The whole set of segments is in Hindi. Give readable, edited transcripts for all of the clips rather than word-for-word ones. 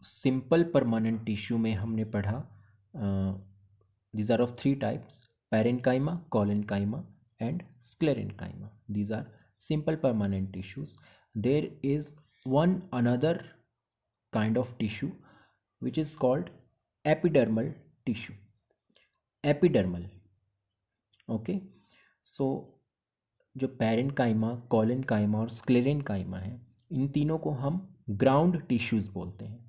सिंपल परमानेंट टिश्यू में हमने पढ़ा these are of three types: parenchyma, collenchyma and sclerenchyma. These are simple permanent tissues. There is one another kind of tissue which is called epidermal tissue. Epidermal. Okay, so जो पैरेन्काइमा, कॉलेनकाइमा और स्क्लेरेनकाइमा है, इन तीनों को हम ग्राउंड टिश्यूज़ बोलते हैं.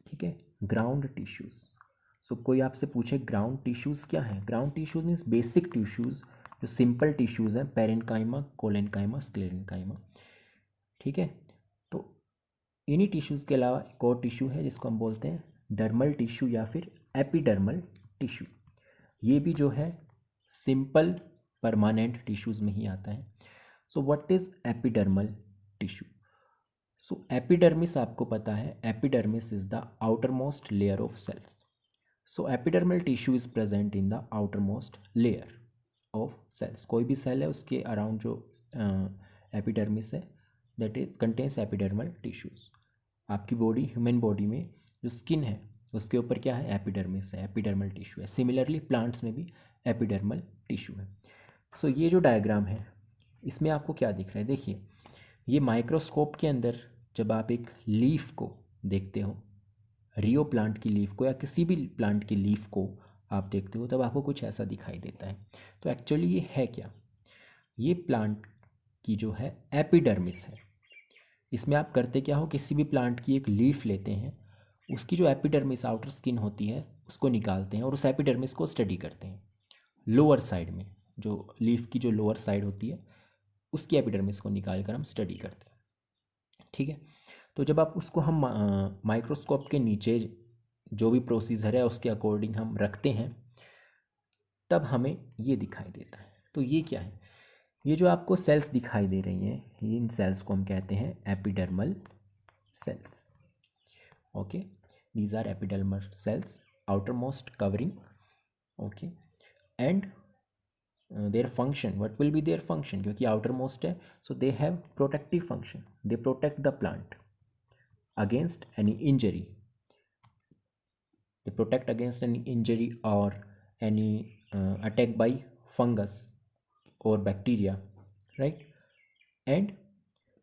ठीक है, ग्राउंड टिश्यूज़. सो कोई आपसे पूछे ग्राउंड टिश्यूज़ क्या है? Ground tissues means basic tissues जो सिंपल टिश्यूज़ हैं, पैरेन्काइमा, कोलेनकाइमा, स्क्लेरेनकाइमा. ठीक है, तो इन्हीं टिश्यूज़ के अलावा एक और टिश्यू है जिसको हम बोलते हैं डर्मल टिश्यू या फिर एपिडर्मल टिश्यू. ये भी जो है सिंपल परमानेंट टिश्यूज़ में ही आता है. So what is epidermal tissue? So epidermis आपको पता है, epidermis is the outermost layer of cells. So epidermal tissue is present in the outermost layer of cells. कोई भी सेल है उसके अराउंड जो एपिडर्मिस है that is contains epidermal tissues. आपकी बॉडी, ह्यूमन बॉडी में जो स्किन है उसके ऊपर क्या है? एपिडर्मिस है, एपिडर्मल टिश्यू है. सिमिलरली प्लांट्स में भी एपिडर्मल टिश्यू है. सो ये जो डायग्राम है इसमें आपको क्या दिख रहा है? देखिए, ये माइक्रोस्कोप के अंदर जब आप एक लीफ को देखते हो, रियो प्लांट की लीफ को या किसी भी प्लांट की लीफ को आप देखते हो, तब आपको कुछ ऐसा दिखाई देता है. तो एक्चुअली ये है क्या? ये प्लांट की जो है एपिडर्मिस है. इसमें आप करते क्या हो, किसी भी प्लांट की एक लीफ लेते हैं, उसकी जो एपिडर्मिस आउटर स्किन होती है उसको निकालते हैं और उस एपिडर्मिस को स्टडी करते हैं. लोअर साइड में जो लीफ की जो लोअर साइड होती है उसकी एपिडर्मिस को निकाल कर हम स्टडी करते हैं. ठीक है, तो जब आप उसको हम माइक्रोस्कोप के नीचे जो भी प्रोसीजर है उसके अकॉर्डिंग हम रखते हैं, तब हमें ये दिखाई देता है. तो ये क्या है? ये जो आपको सेल्स दिखाई दे रही हैं, इन सेल्स को हम कहते हैं epidermal cells. Okay, these are epidermal cells, outer most covering. Okay, and their function, what will be their function? क्योंकि आउटर मोस्ट है, so they have protective function. They protect the plant against any injury. They protect against any injury or any attack by fungus or bacteria, right? And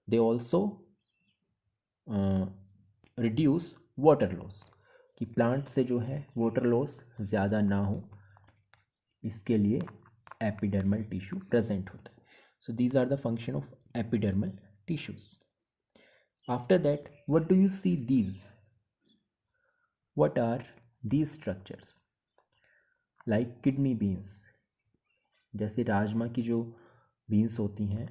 they also reduce water loss, कि प्लांट से जो है वाटर लॉस ज़्यादा ना हो, इसके लिए एपिडर्मल टिश्यू प्रेजेंट होता है. So these are the function of epidermal tissues. After that what do you see these? What are these structures? like kidney beans. जैसे राजमा की जो बीन्स होती हैं,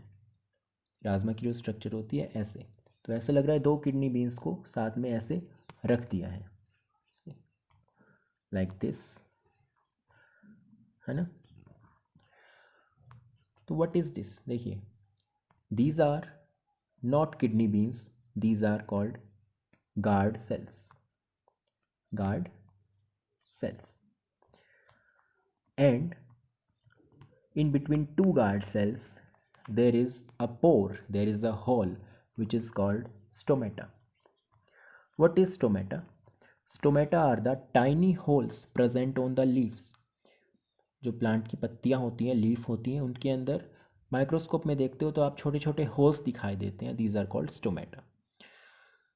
राजमा की जो स्ट्रक्चर होती है ऐसे, तो ऐसे लग रहा है दो किडनी बीन्स को साथ में ऐसे रख दिया है, लाइक दिस, है ना? तो व्हाट इज दिस? देखिए, these are not kidney beans, these are called guard cells. Guard cells. And in between two guard cells there is a pore, there is a hole which is called stomata. What is stomata? Stomata are the tiny holes present on the leaves. जो प्लांट की पत्तियां होती हैं, लीफ होती हैं, उनके अंदर माइक्रोस्कोप में देखते हो तो आप छोटे छोटे होल्स दिखाई देते हैं. These are called stomata.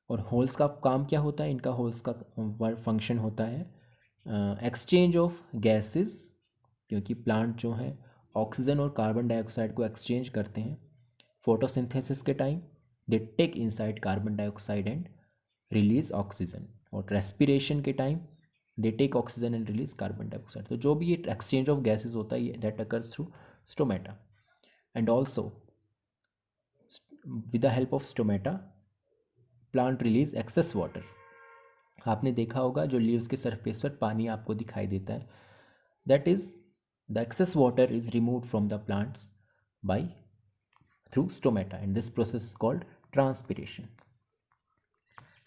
और होल्स का काम क्या होता है? इनका होल्स का फंक्शन होता है एक्सचेंज ऑफ गैसेस, क्योंकि प्लांट जो है ऑक्सीजन और कार्बन डाइऑक्साइड को एक्सचेंज करते हैं. फोटोसिंथेसिस के time they take inside carbon dioxide and release oxygen, और रेस्पिरेशन के time they take oxygen and release carbon dioxide. तो जो भी ये एक्सचेंज ऑफ गैसेज होता है that occurs through stomata. And also with the help of stomata plant release excess water. आपने देखा होगा जो लीव्स के सरफेस पर पानी आपको दिखाई देता है, that is the excess water is removed from the plants by through stomata, and this process is called transpiration.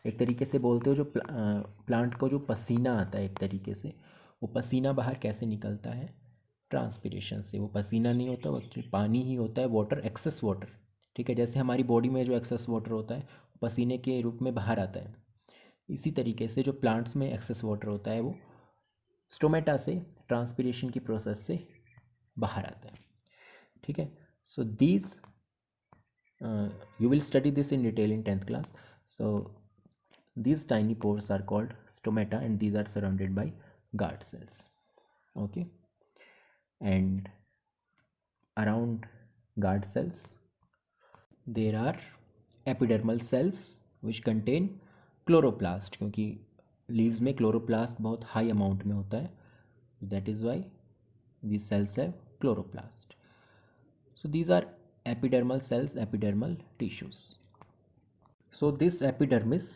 एक तरीके से बोलते हो जो प्लांट को जो पसीना आता है, एक तरीके से वो पसीना बाहर कैसे निकलता है? ट्रांसपिरेशन से. वो पसीना नहीं होता, वो पानी ही होता है, वाटर, एक्सेस वाटर. ठीक है, जैसे हमारी बॉडी में जो एक्सेस वाटर होता है पसीने के रूप में बाहर आता है, इसी तरीके से जो प्लांट्स में एक्सेस वाटर होता है वो स्टोमेटा से ट्रांसपिरेशन की प्रोसेस से बाहर आता है, ठीक है। So these you will study this in detail in 10th class. So these tiny pores are called stomata and these are surrounded by guard cells, okay. And around guard cells there are epidermal cells which contain chloroplast, क्योंकि लीव्स में क्लोरोप्लास्ट बहुत हाई अमाउंट में होता है, that is why these cells have chloroplast. So these are epidermal cells, epidermal tissues. So this epidermis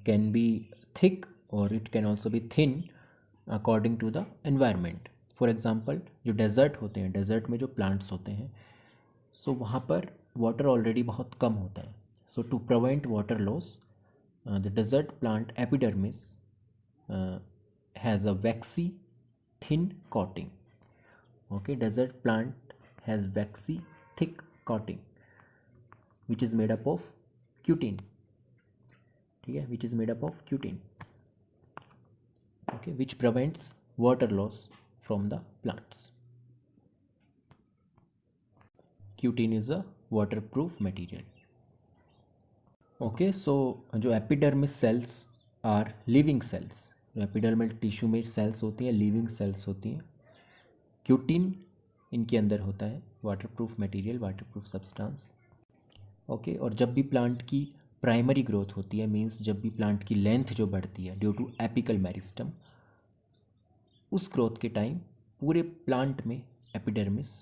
can be thick or it can also be thin according to the environment. For example, जो डेजर्ट होते हैं, डेजर्ट में जो प्लांट्स होते हैं, सो वहाँ पर वाटर ऑलरेडी बहुत कम होता है. So to prevent water loss the desert plant epidermis has a waxy thin coating. Okay, desert plant has waxy thick coating which is made up of cutin. ठीक है, which is made up of cutin, okay, which prevents water loss from the plants. Cutin is a waterproof material. Okay, so जो epidermis cells are living cells, जो एपिडर्मल टिश्यू में सेल्स होती हैं लिविंग सेल्स होती हैं. क्यूटिन इनके अंदर होता है, waterproof material, waterproof substance. Okay, और जब भी प्लांट की प्राइमरी ग्रोथ होती है, मींस जब भी प्लांट की लेंथ जो बढ़ती है ड्यू टू एपिकल मेरिस्टम, उस ग्रोथ के टाइम पूरे प्लांट में एपिडर्मिस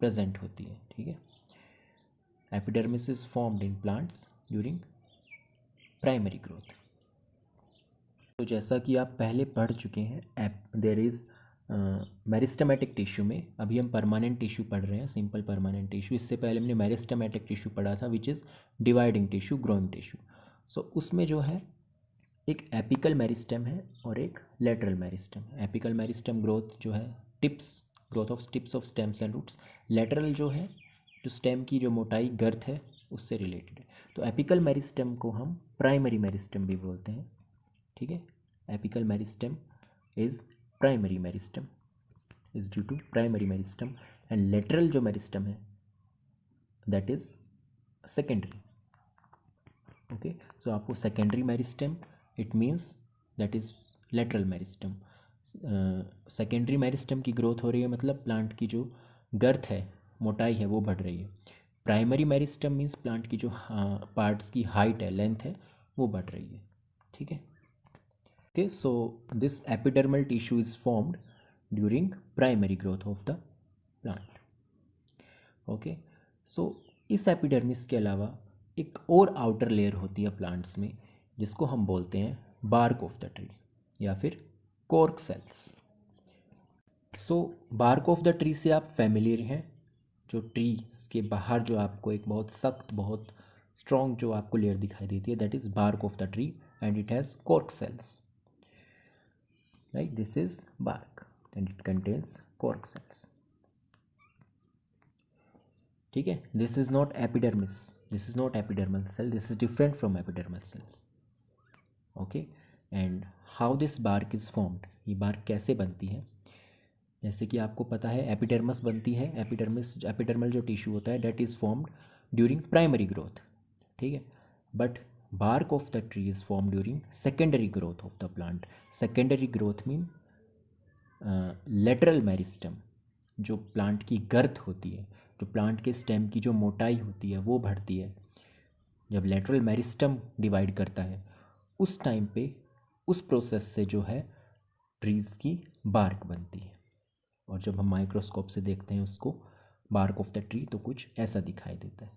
प्रेजेंट होती है, ठीक है. Epidermis is formed in plants during primary growth. तो जैसा कि आप पहले पढ़ चुके हैं, देयर इज़ मेरिस्टेमेटिक टिश्यू में, अभी हम परमानेंट टिश्यू पढ़ रहे हैं, सिंपल परमानेंट टिश्यू. इससे पहले हमने मेरिस्टेमेटिक टिश्यू पढ़ा था which is dividing tissue, growing tissue. So उसमें जो है एक एपिकल मेरिस्टेम है और एक lateral meristem. Apical meristem growth जो है tips, growth of tips of stems and roots. Lateral जो है जो स्टेम की जो मोटाई, गर्थ है, उससे रिलेटेड है. तो एपिकल मेरिस्टेम को हम प्राइमरी मेरिस्टेम भी बोलते हैं, ठीक है. Apical meristem is primary meristem, is due to primary meristem. And lateral जो मेरिस्टेम है that is secondary. Okay, so आपको secondary meristem it means that is lateral meristem. Secondary meristem की ग्रोथ हो रही है मतलब प्लांट की जो गर्थ है, मोटाई है, वो बढ़ रही है. प्राइमरी मेरिस्टेम मीन्स प्लांट की जो पार्ट्स की हाइट है, लेंथ है, वो बढ़ रही है, ठीक है. Okay, so this epidermal tissue is formed during primary growth of the plant. Okay, so इस एपिडर्मिस के अलावा एक और आउटर लेयर होती है प्लांट्स में जिसको हम बोलते हैं बार्क ऑफ द ट्री या फिर cork cells. So bark of the tree से आप फैमिलियर हैं. जो ट्री के बाहर जो आपको एक बहुत सख्त, बहुत स्ट्रॉन्ग जो आपको लेयर दिखाई देती है, that is bark of the tree and it has cork cells. Right, this is bark and it contains cork cells. ठीक है, this is not epidermis, this is not epidermal cell, this is different from epidermal cells. Okay, and how this bark is formed, ये bark कैसे बनती है. जैसे कि आपको पता है एपिडर्मस बनती है, एपिडर्मिस, एपिडर्मल जो टिश्यू होता है that is formed during primary growth, ठीक है. But bark of the tree is formed during secondary growth of the plant. Secondary growth mean lateral meristem, जो प्लांट की गर्थ होती है, जो प्लांट के स्टेम की जो मोटाई होती है वो बढ़ती है. जब लेटरल मेरिस्टम डिवाइड करता है उस टाइम पे उस प्रोसेस से जो है ट्रीज़ की बार्क बनती है. और जब हम माइक्रोस्कोप से देखते हैं उसको, बार्क ऑफ द ट्री, तो कुछ ऐसा दिखाई देता है,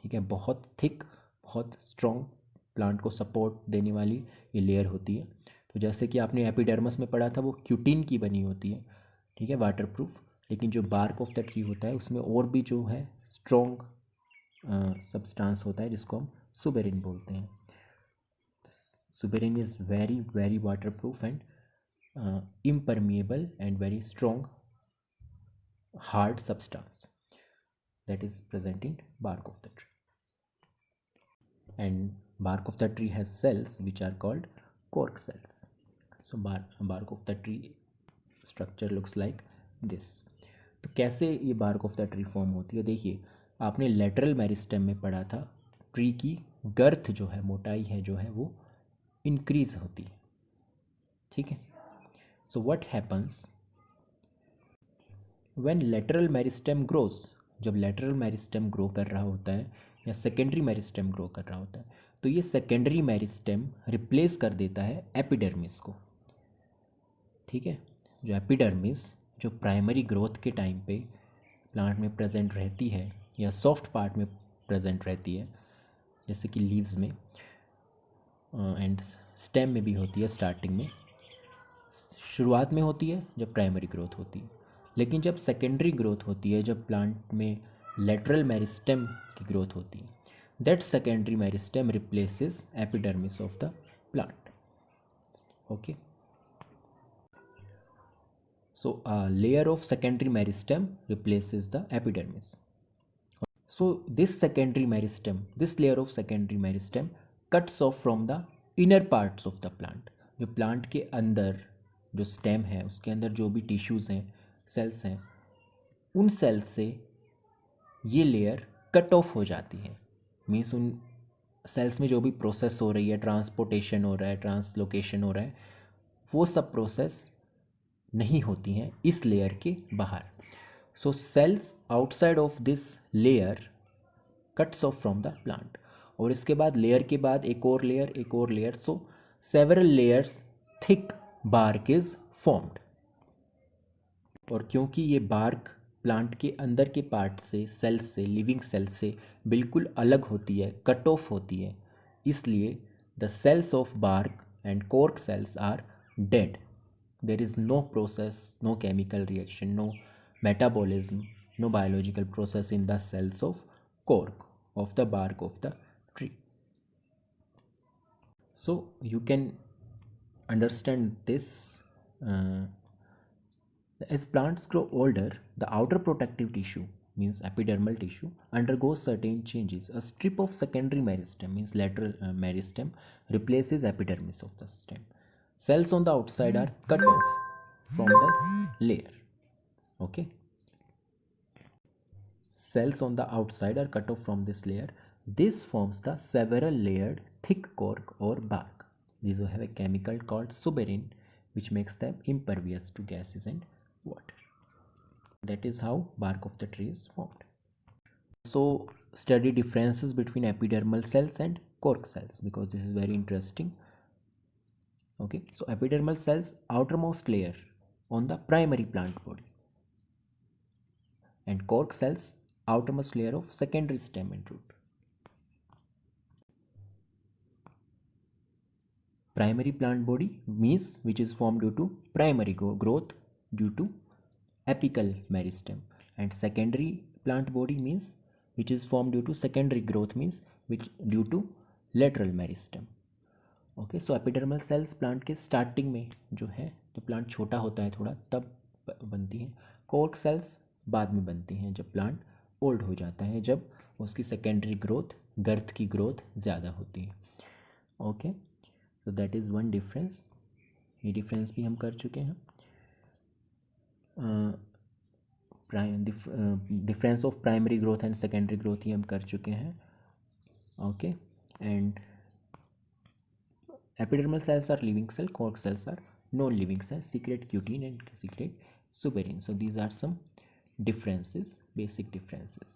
ठीक है. बहुत थिक, बहुत स्ट्रॉन्ग, प्लांट को सपोर्ट देने वाली ये लेयर होती है. तो जैसे कि आपने एपिडर्मस में पढ़ा था वो क्यूटिन की बनी होती है, ठीक है, वाटरप्रूफ. लेकिन जो बार्क ऑफ द ट्री होता है उसमें और भी जो है स्ट्रॉन्ग सब्सटेंस होता है जिसको हम सुबेरिन बोलते हैं. Suberin is very very waterproof and impermeable and very strong hard substance that is present in bark of the tree. And bark of the tree has cells which are called cork cells. So bark of the tree structure looks like this. तो कैसे ये bark of the tree form होती है? देखिए, आपने लेटरल मेरिस्टेम में पढ़ा था, ट्री की गर्थ जो है, मोटाई है जो है, वो इंक्रीज होती है, ठीक है. So what happens when lateral meristem grows? जब लेटरल मेरिस्टेम ग्रो कर रहा होता है या सेकेंडरी मेरिस्टेम ग्रो कर रहा होता है, तो ये सेकेंडरी मेरिस्टेम रिप्लेस कर देता है एपिडर्मिस को, ठीक है. जो एपिडर्मिस जो प्राइमरी ग्रोथ के टाइम पे प्लांट में प्रेजेंट रहती है या सॉफ्ट पार्ट में प्रेजेंट रहती है, जैसे कि लीव्स में एंड स्टेम में भी होती है, स्टार्टिंग में, शुरुआत में होती है जब प्राइमरी ग्रोथ होती है. लेकिन जब सेकेंडरी ग्रोथ होती है, जब प्लांट में लेटरल मेरिस्टेम की ग्रोथ होती है, that secondary meristem replaces epidermis of the plant. Okay. So a layer of secondary meristem replaces the epidermis. So this layer of secondary meristem cuts off from the inner parts of the plant. जो प्लांट के अंदर जो स्टेम है उसके अंदर जो भी टिश्यूज़ हैं, सेल्स हैं, उन सेल्स से ये लेयर कट ऑफ हो जाती है. मीन्स उन सेल्स में जो भी प्रोसेस हो रही है, ट्रांसपोर्टेशन हो रहा है, ट्रांसलोकेशन हो रहा है, वो सब प्रोसेस नहीं होती हैं इस लेयर के बाहर. So cells outside of this layer cuts off from the plant. और इसके बाद लेयर के बाद एक और layer, so several layers thick bark is formed. और क्योंकि ये बार्क प्लांट के अंदर के पार्ट से, सेल से, लिविंग सेल से बिल्कुल अलग होती है, कट ऑफ होती है, इसलिए the cells of bark and cork cells are dead. There is no process, no chemical reaction, no metabolism, no biological process in the cells of cork, of the bark of the tree. So you can understand this. As plants grow older, the outer protective tissue, means epidermal tissue, undergoes certain changes. A strip of secondary meristem, means lateral meristem, replaces epidermis of the stem. Cells on the outside are cut off from the layer. Okay. Cells on the outside are cut off from this layer. This forms the several layered thick cork or bark. These have a chemical called suberin, which makes them impervious to gases and water. That is how bark of the tree is formed. So study differences between epidermal cells and cork cells, because this is very interesting. Okay, so epidermal cells, outermost layer on the primary plant body, and cork cells, outermost layer of secondary stem and root. Primary plant body means which is formed due to primary growth due to apical meristem, and secondary plant body means which is formed due to secondary growth, means which due to lateral meristem. Okay. So epidermal cells plant के स्टार्टिंग में जो है, जब प्लांट छोटा होता है थोड़ा, तब बनती हैं. कॉर्क सेल्स बाद में बनती हैं जब प्लांट ओल्ड हो जाता है, जब उसकी सेकेंडरी ग्रोथ, गर्थ की ग्रोथ ज़्यादा होती है. Okay. So that is one difference. ये डिफरेंस भी हम कर चुके हैं. Difference of primary growth and secondary growth ही हम कर चुके हैं. Okay. And epidermal cells are living cell, cork cells are non-living cells, secrete cutin and secrete suberin. So these are some differences, basic differences.